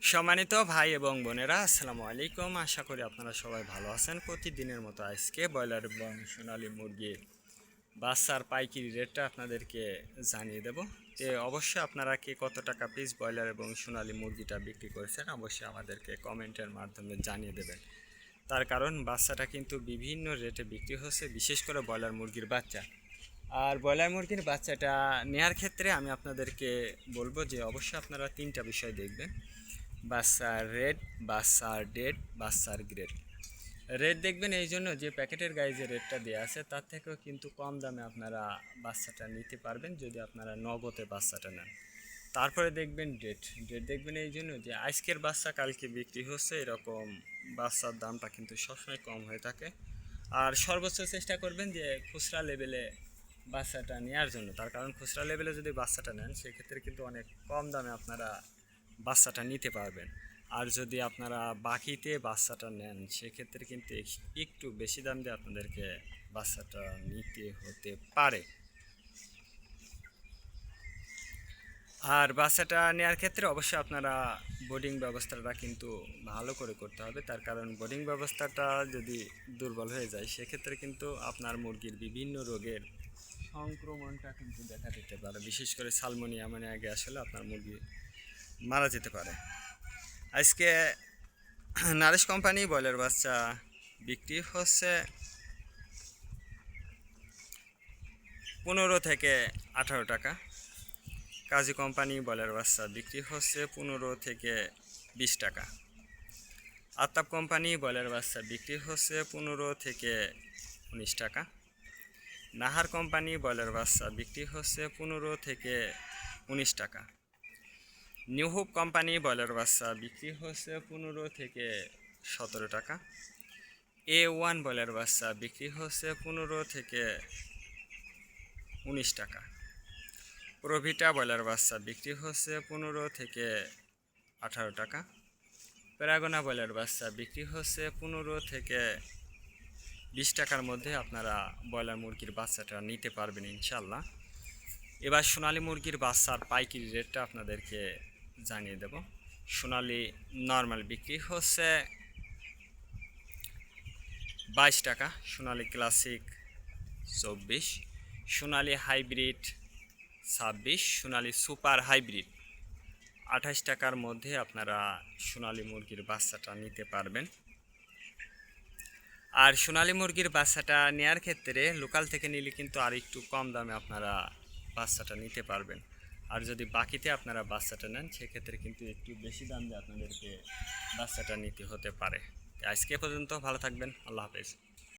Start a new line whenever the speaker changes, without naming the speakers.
সম্মানিত ভাই এবং বোনেরা, আসসালামু আলাইকুম। আশা করি আপনারা সবাই ভালো আছেন। প্রতিদিনের মতো আজকে ব্রয়লার এবং সোনালী মুরগির বাচ্চার পাইকারি রেটটা আপনাদেরকে জানিয়ে দেব। অবশ্যই আপনারা কে কত টাকা পিস ব্রয়লার এবং সোনালী মুরগিটা বিক্রি করেছেন অবশ্যই আমাদেরকে কমেন্টের মাধ্যমে জানিয়ে দেবেন। তার কারণ বাচ্চাটা কিন্তু বিভিন্ন রেটে বিক্রি হচ্ছে, বিশেষ করে ব্রয়লার মুরগির বাচ্চা। আর ব্রয়লার মুরগির বাচ্চাটা নেওয়ার ক্ষেত্রে আমি আপনাদেরকে বলবো যে অবশ্যই আপনারা তিনটা বিষয় দেখবেন: বাচ্চার রেট, বাচ্চার ডেট, বাচ্চার গ্রেড। রেট দেখবেন এই জন্য যে প্যাকেটের গায়ে যে রেটটা দেওয়া আছে তার থেকেও কিন্তু কম দামে আপনারা বাচ্চাটা নিতে পারবেন যদি আপনারা নগদে বাচ্চাটা নেন। তারপরে দেখবেন ডেট। ডেট দেখবেন এই জন্য যে আজকের বাচ্চা কালকে বিক্রি হচ্ছে, এরকম বাচ্চার দামটা কিন্তু সবসময় কম হয়ে থাকে। আর সর্বোচ্চ চেষ্টা করবেন যে খুচরা লেভেলে বাচ্চাটা নেওয়ার জন্য। তার কারণ খুচরা লেভেলে যদি বাচ্চাটা নেন সেক্ষেত্রে কিন্তু অনেক কম দামে আপনারা বাচ্চাটা নিতে পারবেন। আর যদি আপনারা বাকিতে বাচ্চাটা নেন সেক্ষেত্রে কিন্তু একটু বেশি দাম দিয়ে আপনাদেরকে বাচ্চাটা নিতে হতে পারে। আর বাচ্চাটা নেওয়ার ক্ষেত্রে অবশ্যই আপনারা বোর্ডিং ব্যবস্থাটা কিন্তু ভালো করে করতে হবে। তার কারণ বোর্ডিং ব্যবস্থাটা যদি দুর্বল হয়ে যায় সেক্ষেত্রে কিন্তু আপনার মুরগির বিভিন্ন রোগের সংক্রমণটা কিন্তু দেখা দিতে পারে। বিশেষ করে সালমোনিয়া মানে আগে আসলে আপনার মুরগি মারা যেতে পারে। আজকে নারিশ কোম্পানি ব্রয়লার বাচ্চা বিক্রি হচ্ছে 15 থেকে 18 টাকা। কাজী কোম্পানি ব্রয়লার বাচ্চা বিক্রি হচ্ছে 15 থেকে 20 টাকা। আতাব কোম্পানি ব্রয়লার বাচ্চা বিক্রি হচ্ছে 15 থেকে 19 টাকা। নাহার কোম্পানি ব্রয়লার বাচ্চা বিক্রি হচ্ছে 15 থেকে 19 টাকা। নিউ হোপ কোম্পানি ব্রয়লার বাচ্চা বিক্রি হচ্ছে 15 থেকে 17 টাকা। A1 ব্রয়লার বাচ্চা বিক্রি হচ্ছে 15 থেকে 19 টাকা। প্রভিটা ব্রয়লার বাচ্চা বিক্রি হচ্ছে 15 থেকে 18 টাকা। প্যারাগোনা ব্রয়লার বাচ্চা বিক্রি হচ্ছে 15 থেকে 20 টাকার মধ্যে আপনারা ব্রয়লার মুরগির বাচ্চাটা নিতে পারবেন ইনশাল্লাহ। এবার সোনালী মুরগির বাচ্চার পাইকারি রেটটা আপনাদেরকে জানিয়ে দেব। সোনালী নর্মাল বিক্রি হচ্ছে 22 টাকা, সোনালী ক্লাসিক 24, সোনালী হাইব্রিড 26, সোনালী সুপার হাইব্রিড 28 টাকার মধ্যে আপনারা সোনালী মুরগির বাচ্চাটা নিতে পারবেন। আর সোনালী মুরগির বাচ্চাটা নেওয়ার ক্ষেত্রে লোকাল থেকে নিলে কিন্তু আর একটু কম দামে আপনারা বাচ্চাটা নিতে পারবেন। আর যদি বাকিতে আপনারা বাচ্চাটা নেন সেক্ষেত্রে কিন্তু একটু বেশি দাম দিয়ে আপনাদেরকে বাচ্চাটা নিতে হতে পারে। আজকে পর্যন্ত ভালো থাকবেন। আল্লাহ হাফেজ।